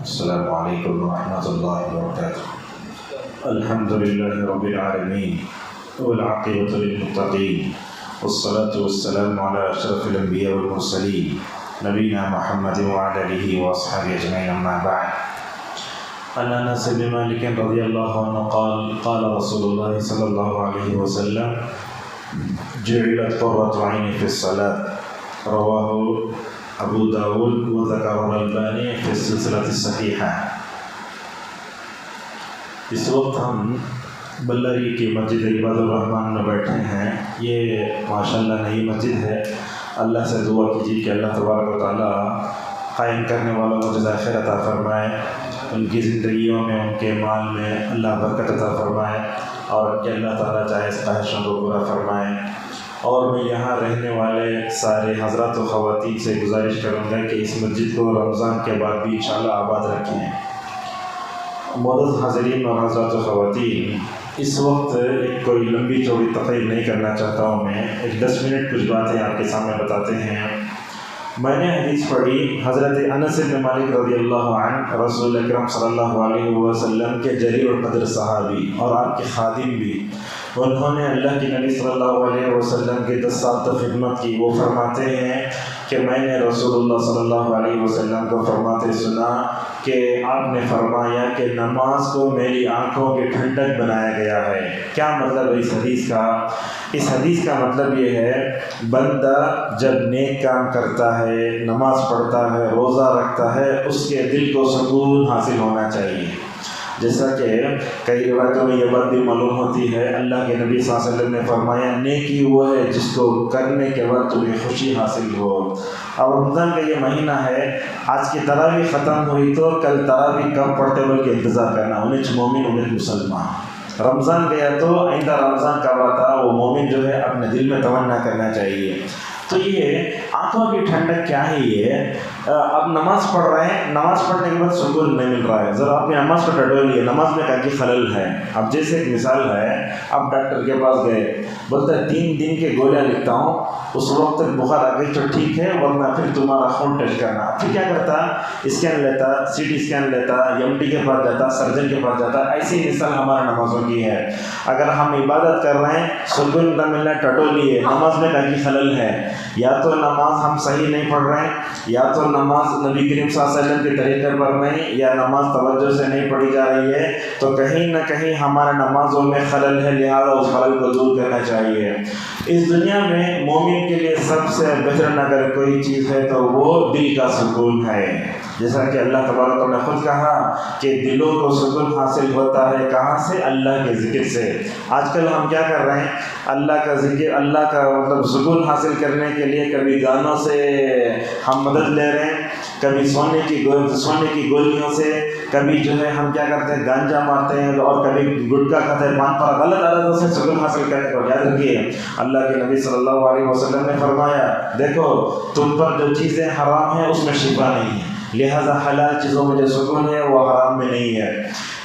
السلام عليكم ورحمة الله وبركاته. الحمد لله رب العالمين والعاقبة للمتقين والصلاة والسلام على أشرف الأنبياء والمرسلين نبينا محمد وعلى آله وأصحابه أجمعين. أما بعد، عن أنس بن مالك رضي الله عنه قال قال رسول الله صلى الله عليه وسلم: جعلت قرة عيني في الصلاة. رواه ابو داود وذكر الالبانی فی السلسلۃ الصحیحہ. اس وقت ہم بلری کی مسجد عباد الرحمن میں بیٹھے ہیں. یہ ماشاءاللہ نئی مسجد ہے. اللہ سے دعا کیجیے کہ اللہ تبارک و تعالیٰ قائم کرنے والوں کو جزائے خیر عطا فرمائے، ان کی زندگیوں میں، ان کے مال میں اللہ برکت عطا فرمائے، اور کہ اللہ تعالیٰ جائز خواہشوں کو پورا فرمائے. اور میں یہاں رہنے والے سارے حضرات و خواتین سے گزارش کروں گا کہ اس مسجد کو رمضان کے بعد بھی انشاءاللہ آباد رکھیں. معزز حاضرین اور حضرات و خواتین، اس وقت ایک کوئی لمبی چوڑی تقریر نہیں کرنا چاہتا ہوں. میں ایک 10 منٹ کچھ باتیں آپ کے سامنے بتاتے ہیں. میں نے حدیث پڑھی حضرت انس بن مالک رضی اللہ عنہ، رسول اکرم صلی اللہ علیہ وسلم کے جلیل القدر صحابی اور آپ کے خادم بھی. انہوں نے اللہ کے نبی صلی اللہ علیہ وسلم کے 10 سال تک خدمت کی. وہ فرماتے ہیں کہ میں نے رسول اللہ صلی اللہ علیہ وسلم کو فرماتے سنا کہ آپ نے فرمایا کہ نماز کو میری آنکھوں کی ٹھنڈک بنایا گیا ہے. کیا مطلب ہے اس حدیث کا؟ اس حدیث کا مطلب یہ ہے، بندہ جب نیک کام کرتا ہے، نماز پڑھتا ہے، روزہ رکھتا ہے، اس کے دل کو سکون حاصل ہونا چاہیے. جیسا کہ کئی روایتوں میں یہ بات بھی معلوم ہوتی ہے، اللہ کے نبی صلی اللہ علیہ وسلم نے فرمایا نیکی وہ ہے جس کو کرنے کے بعد تمہیں خوشی حاصل ہو. اب رمضان کا یہ مہینہ ہے، آج کی تراویح ختم ہوئی تو کل تراویح کب پڑھتے بلکہ انتظار کرنا. انہیں مومن انہیں مسلمان، رمضان گیا تو آئندہ رمضان کب آتا وہ مومن جو ہے اپنے دل میں تمنا کرنا چاہیے. تو یہ آنکھوں کی ٹھنڈک کیا ہے؟ یہ اب نماز پڑھ رہے ہیں، نماز پڑھنے کے بعد سکون نہیں مل رہا ہے. ذرا آپ نے نماز کو ٹٹولیے، نماز میں کیا خلل ہے. اب جیسے ایک مثال ہے، اب ڈاکٹر کے پاس گئے، بولتا ہے 3 دن کے گولیاں لکھتا ہوں، اس وقت تک بخار آ گئی تو ٹھیک ہے، ورنہ پھر تمہارا خون ٹیسٹ کرنا. پھر کیا کرتا؟ اسکین لیتا، سی ٹی اسکین لیتا، ایم ڈی کے پاس جاتا، سرجن کے پاس جاتا. ایسی مثال ہمارے نمازوں کی ہے. اگر ہم عبادت کر رہے ہیں، سکون نہ ملنا، ٹٹولیے، نماز میں کیا خلل ہے. یا تو نماز ہم صحیح نہیں پڑھ رہے ہیں، یا تو نماز نبی کریم صلی اللہ علیہ وسلم کے طریقے پر نہیں، یا نماز توجہ سے نہیں پڑھی جا رہی ہے. تو کہیں نہ کہیں ہمارے نمازوں میں خلل ہے، لہذا اس خلل کو دور کرنا چاہیے. اس دنیا میں مومن کے لیے سب سے بہترین اگر کوئی چیز ہے تو وہ دل کا سکون ہے. جیسا کہ اللہ تبارک نے خود کہا کہ دلوں کو سکون حاصل ہوتا ہے کہاں سے؟ اللہ کے ذکر سے. آج کل ہم کیا کر رہے ہیں؟ اللہ کا ذکر، اللہ کا مطلب سکون حاصل کرنے کے لیے کبھی گانوں سے ہم مدد لے رہے ہیں، کبھی سونے کی گولیوں سے، کبھی جو ہے ہم کیا کرتے ہیں گانجا مارتے ہیں، اور کبھی گٹکا کھاتے ہیں، پان پر غلط عادتوں سے سکون حاصل کرنے کو. یاد رکھیے اللہ کے نبی صلی اللہ علیہ وسلم نے فرمایا دیکھو تم پر جو چیزیں حرام ہیں اس میں شفا نہیں ہے، لہذا حلال چیزوں میں جو سکون ہے وہ حرام میں نہیں ہے.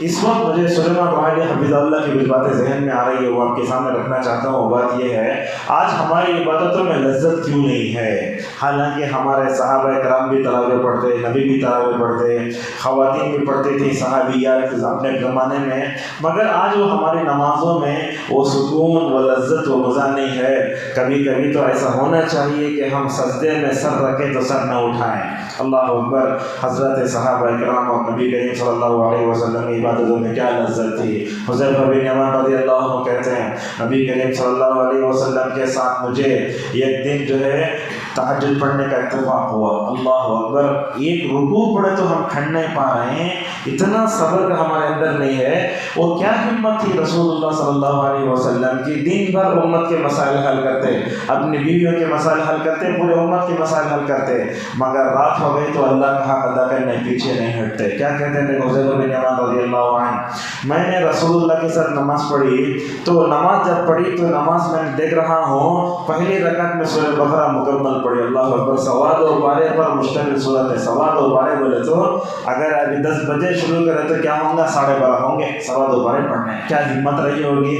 اس وقت مجھے سلیمان روحانی حفظ اللہ کی کچھ باتیں ذہن میں آ رہی ہے، وہ آپ کے سامنے رکھنا چاہتا ہوں. بات یہ ہے، آج ہماری عبادتوں میں لذت کیوں نہیں ہے؟ حالانکہ ہمارے صحابہ کرام بھی تراویح پڑھتے، نبی بھی تراویح پڑھتے، خواتین بھی پڑھتی تھیں، صحابیات اپنے زمانے میں، مگر آج وہ ہماری نمازوں میں وہ سکون، وہ لذت، وہ مزہ نہیں ہے. کبھی کبھی تو ایسا ہونا چاہیے کہ ہم سجدے میں سر رکھیں تو سر نہ اٹھائیں. اللہ اکبر. حضرت صحابہ کرام اور نبی کریم صلی اللہ علیہ وسلم کی عبادتوں میں کیا لذت تھی. حذیفہ بن یمان رضی اللہ عنہ کہتے ہیں نبی کریم صلی اللہ علیہ وسلم کے ساتھ مجھے ایک دن جو ہے تہجد پڑھنے کا اتفاق ہوا. اللہ اکبر. ایک رکوع پڑھے تو ہم کھڑ نہیں پا رہے ہیں، اتنا صبر کا ہمارے اندر نہیں ہے. وہ کیا ہمت تھی رسول اللہ صلی اللہ علیہ وسلم کی، دن بھر امت کے مسائل حل کرتے، اپنی بیویوں کے مسائل حل کرتے، پورے امت کے مسائل حل کرتے، مگر رات ہو گئی تو اللہ کا حق ادا کرنے پیچھے نہیں ہٹتے. کیا کہتے ہیں حذیفہ بن یمان رضی اللہ عنہ، میں نے رسول اللہ کے ساتھ نماز پڑھی تو نماز جب پڑھی تو نماز میں دیکھ رہا ہوں پہلی رکعت میں سورہ بقرہ مکمل پڑھی اللہ اکبر. سوا 2 پارے پر مشتمل صورت ہے. سوا 2 پارے بولے تو اگر ابھی 10 بجے شروع کرے تو کیا ہوں گا 12:30 ہوں گے. سوا 2 پارے پڑھنے کیا ہمت رہی ہوگی.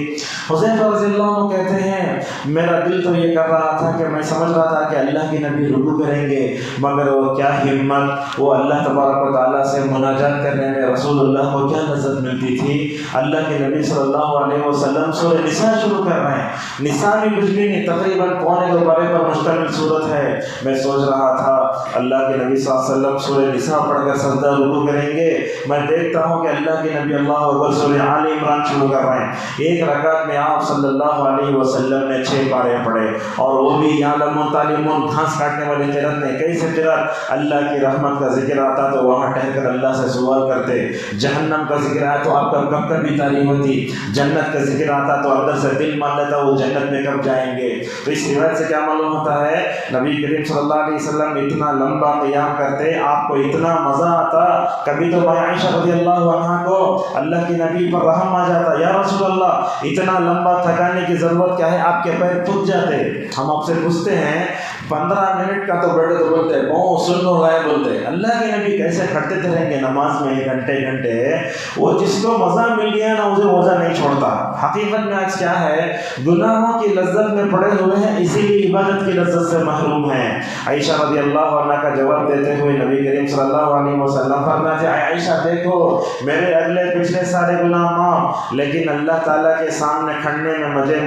حذیفہ رضی اللہ عنہ کہتے ہیں میرا دل تو یہ کر رہا تھا کہ میں سمجھ رہا تھا کہ اللہ کے نبی رکوع کریں گے، مگر وہ کیا ہمت، وہ اللہ تبارک و تعالیٰ سے مناجات کرنے میں رسول اللہ کو کیا لذت ملتی تھی. اللہ کے نبی صلی اللہ علیہ وسلم سورہ نساء شروع کر رہے ہیں. نساء بھی کچھ بھی نہیں، تقریباً پونے 2 پارے پر مشتمل صورت ہے. میں سوچ رہا تھا اللہ کے نبی صلی اللہ علیہ وسلم سورہ نساء پڑھ کر سجدہ رکوع کریں گے، میں دیکھتا ہوں کہ اللہ کے نبی اللہ اکبر سورہ آل عمران شروع کر رہے ہیں. ایک رکعت میں آپ صلی اللہ علیہ وسلم نے 6 پارے پڑھے، اور وہ بھی یعلمون تعلیمون گھاس کاٹنے والی قرات نہیں. کیسے قرات؟ اللہ کی رحمت کا ذکر آتا تو وہاں ٹہل کر اللہ سے سوال کرتے، جہنم کا ذکر آیا تو آپ کا کب کبھی تعلیم ہوتی، جنت کا ذکر آتا تو اندر سے دل مان لیتا وہ جنت میں کب جائیں گے. تو اس روایت سے کیا معلوم ہوتا ہے نبی کریم صلی اللہ علیہ وسلم اتنا لمبا قیام کرتے، آپ کو اتنا مزہ آتا. کبھی تو عائشہ رضی اللہ عنہا کو اللہ کے نبی پر رحم آ جاتا، یا رسول اللہ اتنا لمبا تھکانے کی ضرورت کیا ہے، آپ کے پیر پھک جاتے. ہم آپ سے پوچھتے ہیں 15 منٹ کا تو بیٹھے تو بولتے ہیں بہت سن لو گائے بولتے ہیں. اللہ کے نبی کیسے کھڑتے تھے رہیں گے نماز میں گھنٹے گھنٹے. وہ جس کو مزہ مل گیا نا اسے مزہ نہیں چھوڑتا. حقیقت میں آج کیا ہے، گناہوں کی لذت میں پڑے ہوئے ہیں، اسی لیے عبادت کی لذت سے محروم ہیں. عائشہ رضی اللہ عنہ کا جواب دیتے ہوئے نبی کریم صلی اللہ علیہ وسلم فرماتے ہیں عائشہ دیکھو میرے اگلے پچھلے سارے گناہ معاف، لیکن اللہ تعالیٰ کے سامنے کھڑنے میں مجھے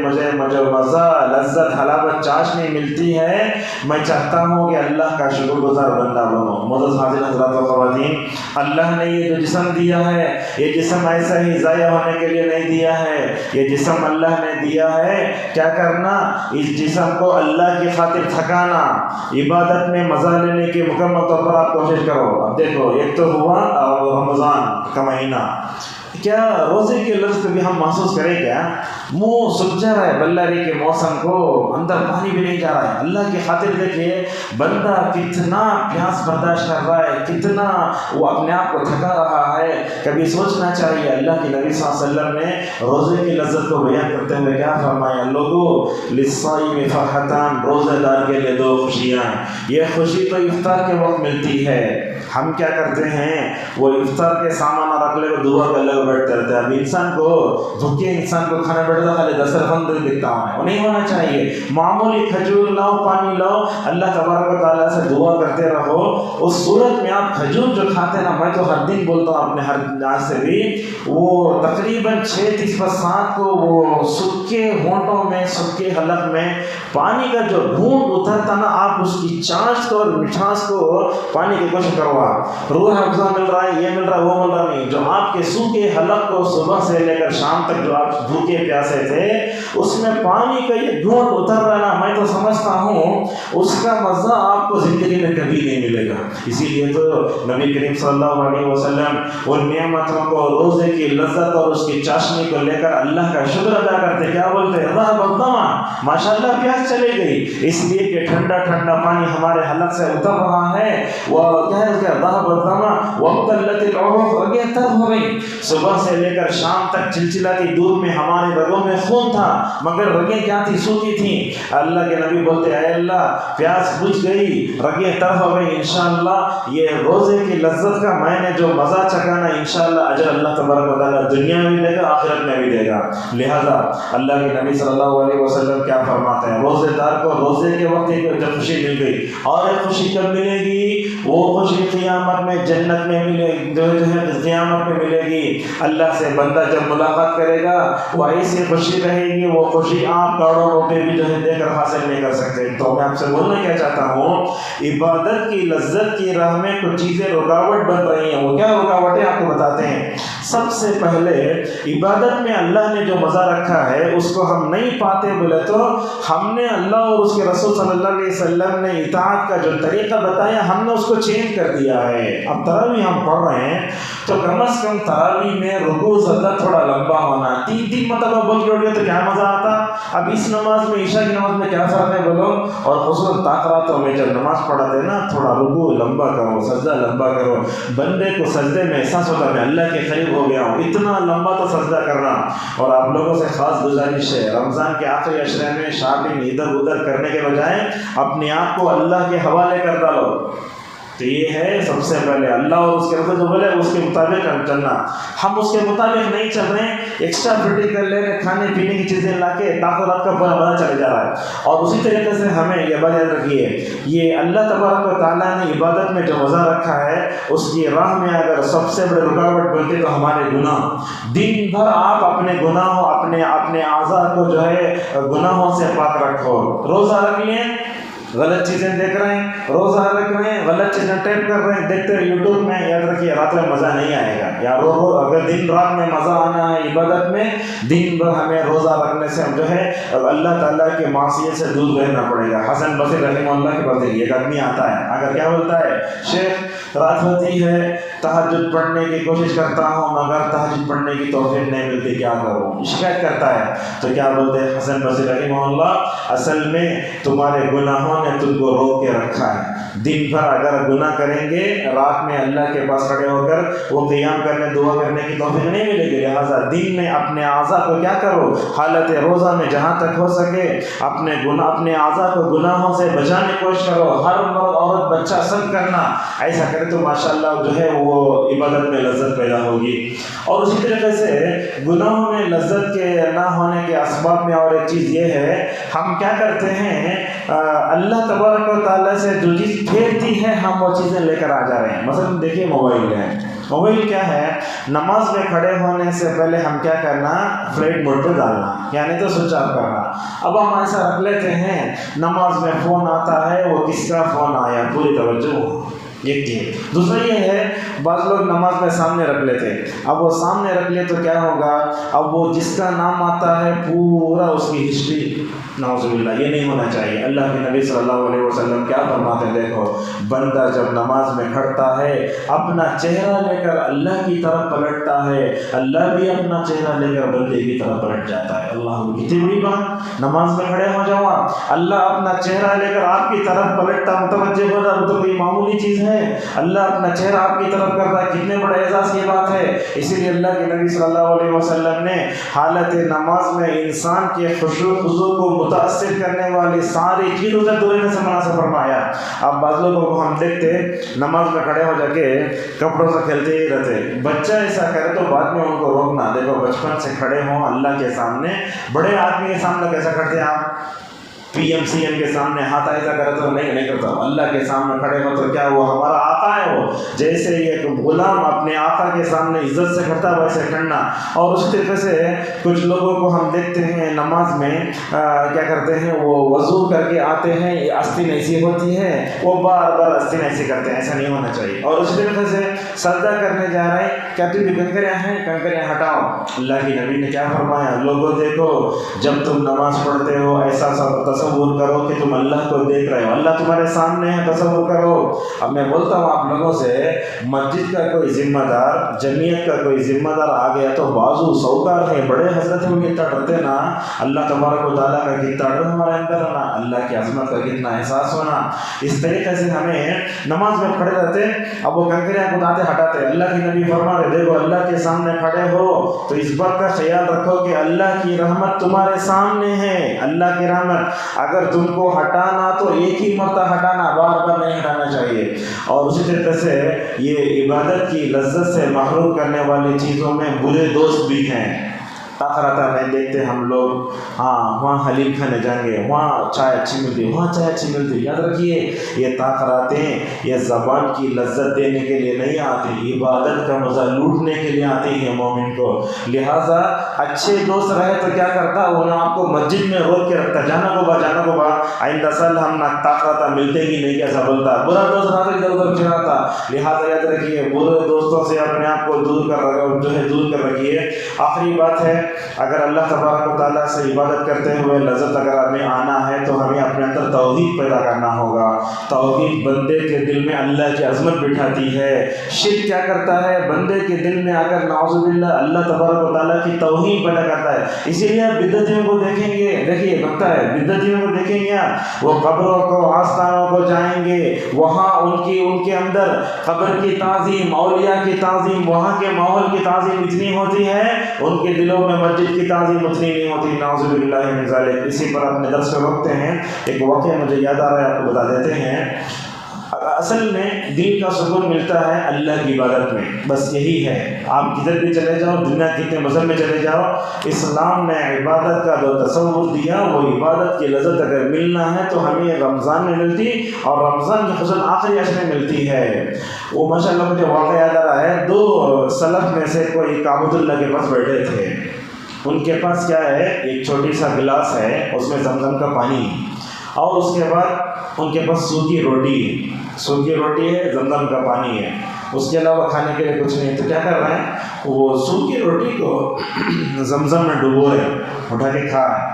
مزہ لذت حلاوت چاشنی ملتی ہے. میں چاہتا ہوں کہ اللہ کا شکر گزار بندہ بنو. معزز حاضرین حضرات و خواتین، اللہ نے یہ جو جسم دیا ہے یہ جسم ایسا ہی ضائع ہونے کے لیے نہیں دیا ہے. یہ جسم اللہ نے دیا ہے کیا کرنا، اس جسم کو اللہ کی خاطر تھکانا، عبادت میں مزہ لینے کی مکمل طور پر آپ کوشش کرو. اب دیکھو ایک تو ہوا رمضان کا مہینہ، کیا روزے کے لفظ بھی ہم محسوس کریں کیا، منہ سوکھ جا رہا ہے بلاری کے موسم کو، اندر پانی بھی نہیں جا رہا ہے. اللہ کی خاطر دیکھیے بندہ کتنا پیاس برداشت کر رہا ہے، کتنا وہ اپنے آپ کو تھکا رہا ہے. کبھی سوچنا چاہیے. اللہ کے نبی صلی اللہ علیہ وسلم نے روزے کی لذت کو بیان کرتے ہوئے کیا فرمایا، لوگو للصائم فرحتان، روزے دار کے لیے 2 خوشیاں. یہ خوشی تو افطار کے وقت ملتی ہے. ہم کیا کرتے ہیں، وہ افطار کے سامان رکھ لے دعا کر لے بیٹھتے رہتے ہیں. اب انسان کو بھوکے انسان کو کھانا بیٹھتا خالی دسترخوان دکھتا ہے، وہ نہیں ہونا چاہیے. معمولی کھجور لاؤ، پانی لاؤ، اللہ تبارک و تعالیٰ سے دعا کرتے رہو. اس صورت میں آپ کھجور جو کھاتے ہیں نا، میں تو ہر دن بولتا ہوں اپنے ہر ناز سے بھی، وہ تقریباً 6:30 کو وہ سکے ہونٹوں میں سکے حلق میں پانی کا جو گھونٹ اترتا نا، آپ اس کی چاش کو اور مٹھاس کو پانی کی کوشش کرو. روح افزا مل رہا ہے، یہ مل رہا ہے، وہ مل رہا نہیں. جو آپ کے سوکھے حلق کو صبح سے لے کر شام تک جو آپ بھوکے پیاسے تھے اس میں پانی کا یہ گھونٹ اتر رہا ہے نا، میں تو سمجھتا ہوں اس کا مزہ آپ کو زندگی میں کبھی نہیں ملے گا. اسی لیے تو نبی کریم صلی اللہ علیہ وسلم ان نعمتوں کو، روزے کی لذت اور اس کی چاشنی کو لے کر اللہ کا شکر ادا کرتے. کیا بولتے ہیں، ذهب الظمأ، ماشاءاللہ پیاس چلے گئی، اس لیے کہ ٹھنڈا ٹھنڈا پانی ہمارے حلق سے اتر رہا ہے. وہ کیا ہے، ذهب الظمأ وابتلت العروق، رگیں تر ہو گئی. صبح سے لے کر شام تک چلچلاتی دودھ میں ہمارے رگوں میں خون تھا، مگر رگیں کیا تھی، سوکھی تھیں. اللہ کے نبی بولتے اے اللہ پیاس بجھ گئی، رگیں تر ہو گئی. انشاءاللہ یہ روزے کی لذت کا میں نے جو مزہ چکانا، انشاءاللہ اجر اللہ تبارک و تعالیٰ دنیا میں بھی دے گا، آخرت میں بھی دے گا. لہذا اللہ کے نبی صلی اللہ علیہ وسلم کیا فرماتے ہیں، روزے دار کو روزے کے وقت ایک خوشی مل گئی. اور ایک خوشی کب ملے گی، وہ خوشی قیامت میں جنت میں ملے گی، جو ہے قیامت میں ملے گی. اللہ سے بندہ جب ملاقات کرے گا وہ ایسی خوشی رہے گی، وہ خوشی آپ کروڑوں روپے بھی جو ہے دے کر حاصل نہیں کر سکتے. تو میں آپ سے بولنا کیا چاہتا ہوں، عبادت کی لذت کی راہ میں کچھ چیزیں رکاوٹ بن رہی ہیں. وہ کیا رکاوٹیں آپ کو بتاتے ہیں. سب سے پہلے عبادت میں اللہ نے جو مزہ رکھا ہے اس کو ہم نہیں پاتے بولے تو ہم نے اللہ اور اس کے رسول صلی اللہ علیہ وسلم نے اطاعت کا جو طریقہ بتایا ہم نے اس کو چینج کر دیا ہے. اب تراویح ہم پڑھ رہے ہیں تو کم از کم تراویح میں رکوع سجدہ تھوڑا لمبا ہونا. 3 مرتبہ بول کے اٹھ گئے تو کیا مزہ آتا. اب اس نماز میں عشاء کی نماز میں کیا فرق ہے بولو. اور خصوصاً تاخراتوں میں جب نماز پڑھاتے نا تھوڑا رکوع لمبا کرو، سجدہ لمبا کرو. بندے کو سجدے میں احساس ہوتا ہے میں اللہ کے قریب ہو ہو گیا ہوں، اتنا لمبا تو سجدہ کرنا۔ اور آپ لوگوں سے خاص گزارش ہے، رمضان کے آخری عشرے میں شاپنگ ادھر ادھر کرنے کے بجائے اپنے آپ کو اللہ کے حوالے کر ڈالو۔ تو یہ ہے سب سے پہلے اللہ اور اس کے رسول جو بولے اس کے مطابق چلنا۔ ہم اس کے مطابق نہیں چل رہے ہیں، ایکسٹرا فٹنگ کر لے رہے، کھانے پینے کی چیزیں لا کے تاکہ رات کا پورا مزہ چلے جا رہا ہے۔ اور اسی طریقے سے ہمیں یہ بات یاد رکھیے، یہ اللہ تبارک و تعالیٰ نے عبادت میں جو مزہ رکھا ہے اس کی راہ میں اگر سب سے بڑی رکاوٹ بنتے تو ہمارے گناہ۔ دن بھر آپ اپنے گناہوں اپنے اعضاء کو جو ہے گناہوں سے پاک رکھو۔ روزہ رکھ لیں، غلط چیزیں دیکھ رہے ہیں، روزہ رکھ رہے ہیں، غلط چیزیں ٹیپ کر رہے ہیں، دیکھتے ہیں یوٹیوب میں، یاد رکھیے رات میں مزہ نہیں آئے گا۔ یا اگر دن رات میں مزہ آنا ہے عبادت میں، دن بھر ہمیں روزہ رکھنے سے ہم جو ہے اللہ تعالیٰ کے معصیت سے دور رہنا پڑے گا۔ حسن بصری رحمہ اللہ کے پاس ایک آدمی آتا ہے، اگر کیا بولتا ہے، شیخ رات ہوتی ہے تہجد پڑھنے کی کوشش کرتا ہوں مگر تہجد پڑھنے کی توفیق نہیں ملتی، کیا کروں، شکایت کرتا ہے۔ تو کیا بولتے ہیں حسن بصری رحمہ اللہ، اصل میں تمہارے گناہوں نے تم کو روک کے رکھا ہے۔ دن بھر اگر گناہ کریں گے، رات میں اللہ کے پاس کھڑے ہو کر وہ قیام کرنے دعا کرنے کی توفیق نہیں ملے گی۔ لہٰذا دن میں اپنے اعضاء کو کیا کرو، حالت روزہ میں جہاں تک ہو سکے اپنے اعضاء کو گناہوں سے بچانے کی کوشش کرو۔ ہر مرد عورت بچہ سب کرنا، ایسا کرے تو ماشاءاللہ جو ہے وہ عبادت میں لذت پیدا ہوگی۔ اور اسی طریقے سے گناہوں میں لذت کے نہ ہونے کے اسباب میں اور ایک چیز یہ ہے، ہم کیا کرتے ہیں، اللہ تبارک و تعالیٰ سے جو چیز پھیرتی ہے ہم وہ چیزیں لے کر آ جا رہے ہیں۔ مثلا دیکھیے موبائل ہے، موبائل کیا ہے، نماز میں کھڑے ہونے سے پہلے ہم کیا کرنا، فلائٹ موڈ پہ ڈالنا، یعنی تو سوئچ آف کرنا۔ اب ہم ایسا رکھ لیتے ہیں نماز میں فون آتا ہے، وہ کس کا فون آیا، پوری توجہ ایک چیز۔ دوسرا یہ ہے، بعض لوگ نماز میں سامنے رکھ لیتے، اب وہ سامنے رکھ لے تو کیا ہوگا، اب وہ جس کا نام آتا ہے پورا اس کی ہسٹری، نعوذ باللہ، یہ نہیں ہونا چاہیے۔ اللہ کے نبی صلی اللہ علیہ وسلم کیا فرماتے ہیں، دیکھو بندہ جب نماز میں کھڑتا ہے اپنا چہرہ لے کر اللہ کی طرف پلٹتا ہے، اللہ بھی اپنا چہرہ لے کر بندے کی طرف پلٹ جاتا ہے۔ اللہ، کتنی بڑی بات، نماز میں کھڑے ہو جاؤ اللہ اپنا چہرہ لے کر آپ کی طرف پلٹتا، متوجہ ہو رہا، وہ تو کوئی معمولی چیز ہے، اللہ اپنا چہرہ آپ کی طرف کر رہا ہے، کتنے بڑے اعزاز کی بات ہے۔ اسی لیے اللہ کے نبی صلی اللہ علیہ وسلم نے حالت نماز میں انسان کے خشوع خضوع کو متاثر کرنے والی ساری چیزوں سے دور رہنے سے منع سے فرمایا۔ اب بعض لوگوں کو ہم دیکھتے نماز میں کھڑے ہو جا کے کپڑوں سے کھیلتے ہی رہتے، بچہ ایسا کرے تو بعد میں ان کو روکنا، دیکھو بچپن سے کھڑے ہوں اللہ کے سامنے، بڑے آدمی کے سامنے کیسا کرتے ہیں آپ، پی ایم سی ایم کے سامنے ہاتھ ایسا کرے تو نہیں کرتا، اللہ کے سامنے کھڑے ہو تو کیا وہ ہمارا آقا ہے، وہ جیسے ایک غلام اپنے آقا کے سامنے عزت سے کھڑتا ہے ویسے کھڑنا۔ اور اسی طریقے سے کچھ لوگوں کو ہم دیکھتے ہیں نماز میں کیا کرتے ہیں، وہ وضو کر کے آتے ہیں، آستین ایسی ہوتی ہے وہ بار بار آستین ایسی کرتے ہیں، ایسا نہیں ہونا چاہیے۔ اور اسی طریقے سے سجدہ کرنے جا رہے ہیں، کیا تم کنکریاں ہیں، کنکریاں ہٹاؤ۔ اللہ کے نبی نے کیا فرمایا، لوگوں دیکھو جب تم نماز پڑھتے ہو ایسا تصور کرو کہ تم اللہ کو دیکھ رہے ہو، اللہ تمہارے سامنے ہے، تصور کرو۔ اب میں بولتا ہوں آپ لوگوں سے، مسجد کا کوئی ذمہ دار، جمعیت کا کوئی ذمہ دار آ گیا تو بازو سوکار ہے، بڑے حضرت ہیں، کتنا ڈرتے نا اللہ تبارک و تعالیٰ کا، کتنا ڈر ہمارے اندر ہونا، اللہ کی عظمت کا کتنا احساس ہونا۔ اس طریقے سے ہمیں نماز میں کھڑے رہتے، اب وہ کنکریاں کوداتے ہٹاتے، اللہ کی نبی فرما رہے دیکھو اللہ کے سامنے کھڑے ہو تو اس بات کا خیال رکھو کہ اللہ کی رحمت تمہارے سامنے ہے، اللہ کی رحمت اگر تم کو ہٹانا تو ایک ہی مرتبہ ہٹانا، بار بار نہیں ہٹانا چاہیے۔ اور اسی طریقے سے یہ عبادت کی لذت سے محروم کرنے والی چیزوں میں برے دوست بھی ہیں۔ تاخراتا میں دیکھتے ہم لوگ، ہاں وہاں حلیم کھانے جائیں گے، وہاں چائے اچھی ملتی، وہاں چائے اچھی ملتی۔ یاد رکھیے یہ تاخراتیں یہ زبان کی لذت دینے کے لیے نہیں آتی، عبادت کا مزہ لوٹنے کے لیے آتی ہیں مومن کو۔ لہٰذا اچھے دوست رہے تو کیا کرتا، انہیں آپ کو مسجد میں روک کے رکھتا، جانا کو با آئندہ سال ہم نہ تاخراتا ملتے ہی نہیں، کیسا بولتا، برا دوست رہا تو ادھر ادھر پھراتا۔ لہٰذا یاد رکھیے برے دوستوں سے اپنے آپ کو دور کر رکھیے۔ آخری بات ہے اگر اللہ تبارک و تعالیٰ سے عبادت کرتے ہوئے لذت اگر ہمیں آنا ہے تو ہمیں اپنے اندر توحید پیدا کرنا ہوگا۔ توحید بندے کے دل میں اللہ کی عظمت بٹھاتی ہے۔ شرک کیا کرتا ہے؟ بندے کے دل میں اگر نعوذ باللہ اللہ تبارک و تعالیٰ کی توہین پیدا کرتا ہے۔ اسی لیے آپ بدعتیوں کو دیکھیں گے، دیکھیے بتتا ہے بدعتیوں کو دیکھیں گے، وہ قبروں کو آستانوں کو جائیں گے، وہاں ان کے اندر قبر کی تعظیم، اولیاء کی تعظیم، وہاں کے ماحول کی تعظیم اتنی ہوتی ہے، ان کے دلوں میں مسجد کی تعظیم اتنی نہیں ہوتی۔ نعوذ باللہ من ذالک۔ اسی پر اپنے درس کو روکتے ہیں، ایک واقعہ مجھے یاد آ رہا ہے، آپ کو بتا دیتے ہیں۔ اصل میں دل کا سکون ملتا ہے اللہ کی عبادت میں، بس یہی ہے۔ آپ کدھر بھی چلے جاؤ، دنیا کے کتنے مذہب میں چلے جاؤ، اسلام نے عبادت کا جو تصور دیا، وہ عبادت کی لذت اگر ملنا ہے تو ہمیں رمضان میں ملتی، اور رمضان کی خصوصاً آخری عشر میں ملتی ہے۔ وہ ماشاءاللہ مجھے واقعہ یاد آ رہا ہے، دو سلف میں سے کوئی کعبۃ اللہ کے پاس بیٹھے تھے۔ ان کے پاس کیا ہے، ایک چھوٹی سا گلاس ہے، اس میں زمزم کا پانی، اور اس کے بعد ان کے پاس سوکھی روٹی ہے، زمزم کا پانی ہے، اس کے علاوہ کھانے کے لیے کچھ نہیں۔ تو کیا کر رہے ہیں، وہ سوکھی روٹی کو زمزم میں ڈبو رہے، اٹھا کے کھا رہے ہیں۔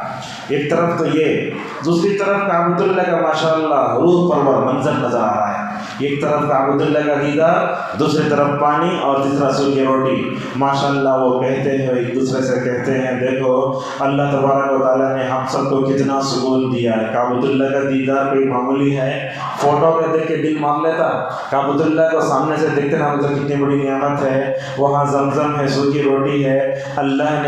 ایک طرف تو یہ، دوسری طرف کعبۃ اللہ کا ماشاءاللہ روح پرور منظر نظر آ رہا ہے۔ ایک طرف کعبۃ اللہ کا دیدار، دوسری طرف پانی، اور تیسرا سوکھی روٹی۔ ماشاءاللہ وہ کہتے ہیں، ایک دوسرے سے کہتے ہیں، دیکھو اللہ تبارک و تعالیٰ نے ہم سب کو کتنا سکون دیا ہے۔ کعبۃ اللہ کا دیدار کوئی معمولی ہے، فوٹو پہ دیکھ کے دل مان لیتا، کعبۃ اللہ کو سامنے سے دیکھتے نا، مطلب کتنی بڑی نعمت ہے، وہاں زمزم ہے، سوکھی روٹی ہے۔ اللہ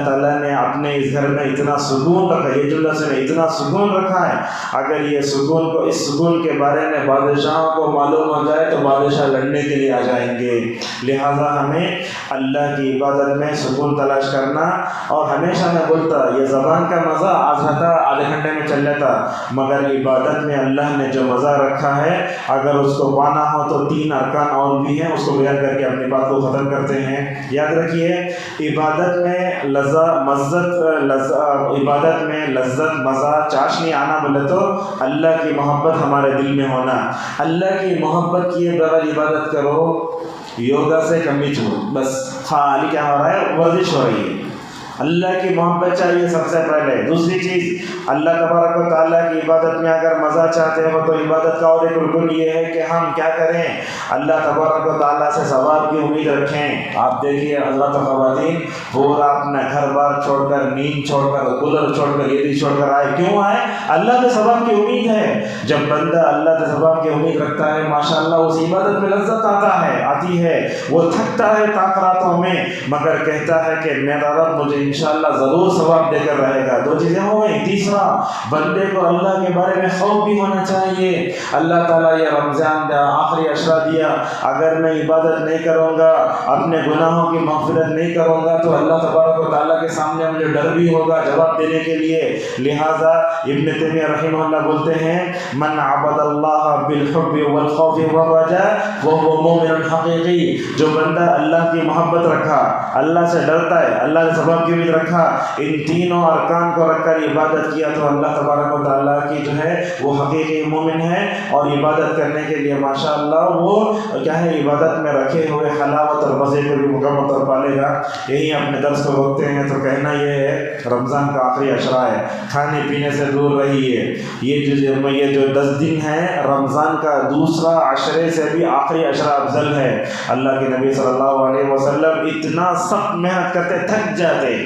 تعالیٰ نے اپنے اس گھر میں اتنا سکون رکھا، یہ جو لفظ نے اتنا سکون رکھا ہے، اگر یہ سکون کو، اس سکون کے بارے میں بادشاہوں کو معلوم ہو جائے تو بادشاہ لڑنے کے لیے آ جائیں گے۔ لہٰذا ہمیں اللہ کی عبادت میں سکون تلاش کرنا، اور ہمیشہ میں بولتا یہ زبان کا مزہ آج رہتا آدھے گھنٹے میں چل لیتا، مگر عبادت میں اللہ نے جو مزہ رکھا ہے، اگر اس کو پانا ہو تو 3 ارکان اور بھی ہیں، اس کو بیان کر کے اپنی بات کو ختم کرتے ہیں۔ یاد رکھیے، عبادت میں لذت مزہ چاشنی آنا بولے تو اللہ کی محبت ہمارے دل میں ہونا۔ اللہ کی محبت کیے بغیر عبادت کرو، یوگا سے کمی چھوڑ، بس خالی کیا ہو رہا ہے، ورزش ہو رہی ہے۔ اللہ کی محبت چاہیے سب سے پہلے۔ دوسری چیز، اللہ تبارک و تعالیٰ کی عبادت میں اگر مزہ چاہتے ہو تو عبادت کا اور ایک رکن یہ ہے کہ ہم کیا کریں، اللہ تبارک و تعالیٰ سے ثواب کی امید رکھیں۔ آپ دیکھیے حضرات و خواتین، پورا اپنا گھر بار چھوڑ کر، نیند چھوڑ کر، کولر چھوڑ کر، یہ چھوڑ کر آئے، کیوں آئے؟ اللہ کے ثواب کی امید ہے۔ جب بندہ اللہ کے ثواب کی امید رکھتا ہے، ماشاءاللہ اس عبادت میں لذت آتی ہے، وہ تھکتا ہے تاخراتوں میں، مگر کہتا ہے کہ میرا رب مجھے انشاءاللہ ضرور ثواب دے کر رہے گا۔ 2 چیزیں ہو گئی۔ تیسرا، بندے کو اللہ کے بارے میں خوف بھی ہونا چاہیے۔ اللہ تعالیٰ یہ رمضان دیا، آخری عشرہ دیا، اگر میں عبادت نہیں کروں گا، اپنے گناہوں کی مغفرت نہیں کروں گا تو اللہ تبارک و تعالیٰ کے سامنے مجھے ڈر بھی ہوگا جواب دینے کے لیے۔ لہٰذا ابن تیمیہ رحمہ اللہ بولتے ہیں، من عبد اللہ بالحب والخوف والرجاء وهو مومن حقیقی، جو بندہ اللہ کی محبت رکھا، اللہ سے ڈرتا ہے، اللہ نے ثواب کی امید رکھا، ان تینوں ارکان کو رکھ کر عبادت کیا تو اللہ تبارک و تعالیٰ کی جو ہے وہ حقیقی مومن ہے، اور عبادت کرنے کے لیے ماشاءاللہ وہ کیا ہے، عبادت میں رکھے ہوئے حلاوت اور مزے کو بھی مکمل طور پالے گا۔ یہی اپنے درس کو روکتے ہیں تو کہنا یہ ہے، رمضان کا آخری عشرہ ہے، کھانے پینے سے دور رہیے۔ یہ جو 10 دن ہے رمضان کا، دوسرا عشرے سے بھی آخری عشرہ افضل ہے۔ اللہ کے نبی صلی اللہ علیہ وسلم اتنا سخت محنت کرتے تھک جاتے۔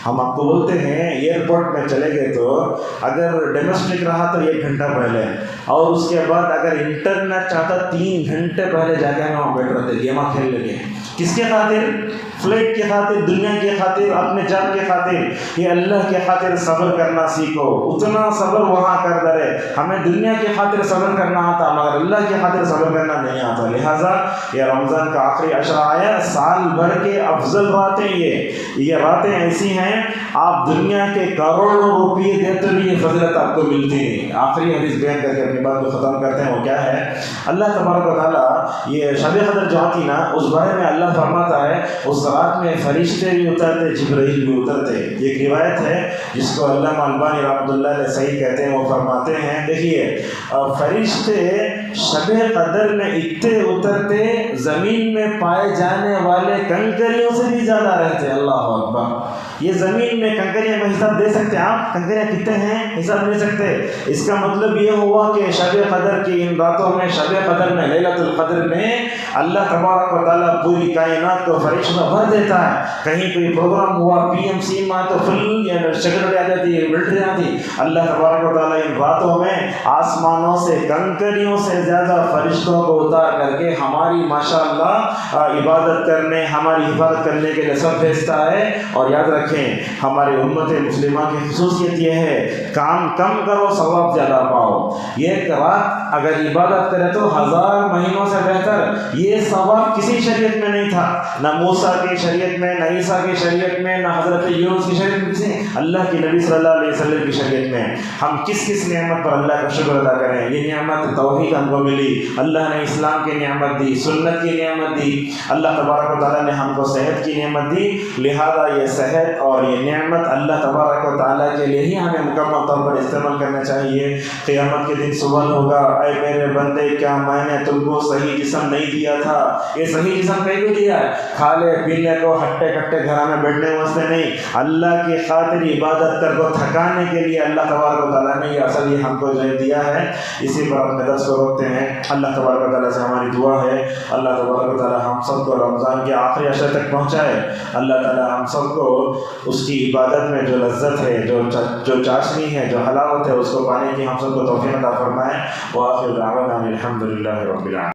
ہم آپ کو بولتے ہیں ایئرپورٹ میں چلے گئے تو اگر ڈومیسٹک رہا تو 1 گھنٹہ پہلے، اور اس کے بعد اگر انٹرنیٹ چاہتا 3 گھنٹے پہلے جا کے ہم وہاں بیٹھ رہتے، گیما کھیل لگے۔ کس کے خاطر؟ فلیٹ کی خاطر، دنیا کی خاطر، اپنے جان کی خاطر۔ یہ اللہ کی خاطر صبر کرنا سیکھو، اتنا صبر وہاں کر درے۔ ہمیں دنیا کی خاطر صبر کرنا آتا مگر اللہ کی خاطر صبر کرنا نہیں آتا۔ لہٰذا یہ رمضان کا آخری عشرہ آیا، سال بھر کے افضل راتیں یہ راتیں ایسی ہیں، آپ دنیا کے کروڑوں روپئے دیتے بھی یہ فضیلت آپ کو ملتی نہیں۔ آخری حدیث بیان کر کے اپنی بات کو ختم کرتے ہیں، وہ کیا ہے؟ اللہ تبارک و تعالیٰ یہ شب قدر جو آتی نا، اس بارے میں اللہ فرماتا ہے اس رات میں فرشتے بھی اترتے، جبرائیل بھی اترتے۔ یہ ایک روایت ہے جس کو علامہ البانی رحمۃ اللہ علیہ صحیح کہتے ہیں، وہ فرماتے ہیں، دیکھیے فرشتے شب قدر میں اترتے زمین میں پائے جانے والے کنکریوں سے بھی زیادہ رہتے۔ اللہ اکبر! یہ زمین میں کنکریاں کا حساب دے سکتے ہیں آپ؟ کنکریاں کتنے ہیں حساب نہیں سکتے. اس کا مطلب یہ ہوا کہ شب قدر کی ان راتوں میں، شب قدر میں، لیلۃ القدر میں اللہ تبارک و تعالیٰ پوری کائنات کو فرشتوں بھر دیتا ہے. کہیں کوئی پروگرام ہوا PMC میں تو فل سیکورٹی آ جاتی ہے، ملٹری آتی. اللہ تبارک و تعالیٰ ان راتوں میں آسمانوں سے کنکریوں سے زیادہ فرشتوں کو اتار کر کے ہماری ماشاءاللہ عبادت کرنے، ہماری حفاظت کرنے کے لیے سب بھیجتا ہے. اور یاد رکھیں ہماری امت مسلمہ کی خصوصیت یہ ہے، کام کم کرو ثواب زیادہ پاؤ. ایک رات اگر عبادت کرے تو 1000 مہینوں سے بہتر. یہ ثواب کسی شریعت میں نہیں تھا، نہ موسیٰ کی شریعت میں، نہ عیسیٰ کی شریعت میں، نہ حضرت یونس کی شریعت میں، کسی اللہ کی نبی صلی اللہ علیہ وسلم کی شریعت میں. ہم کس کس نعمت پر اللہ کا شکر ادا کریں. یہ نعمت توحید ہم کو ملی، اللہ نے اسلام کی نعمت دی، سنت کی نعمت دی، اللہ تبارک و تعالیٰ نے ہم کو صحت کی نعمت دی. لہذا یہ صحت اور یہ نعمت اللہ تبارک و تعالیٰ کے لیے ہی ہمیں مکمل طور پر استعمال کرنا چاہیے. قیامت کے دن سوال ہوگا، اے میرے بندے کیا میں نے تم کو صحیح جسم نہیں دیا تھا؟ یہ صحیح جسم کہیں کو دیا ہے؟ کھالے پینے کو، ہٹے کٹے گھر میں بیٹھنے واسطے نہیں، اللہ کی خاطر عبادت کر کو تھکانے کے لیے اللہ تبارک و تعالیٰ نے یہ اصل یہ ہم کو جو دیا ہے. اسی پر اپنے درس کو روکتے ہیں. اللہ تبارک و تعالیٰ سے ہماری دعا ہے اللہ تبارک و تعالیٰ ہم سب کو رمضان کے آخری عشرے تک پہنچائے. اللہ تعالیٰ ہم سب کو اس کی عبادت میں جو لذت ہے، جو چاشنی ہے، جو حلاوت ہے، اس کو پانے کی ہم سب کو توفیق عطا فرمائے. وآخر دعوانا الحمد للہ رب العالمین.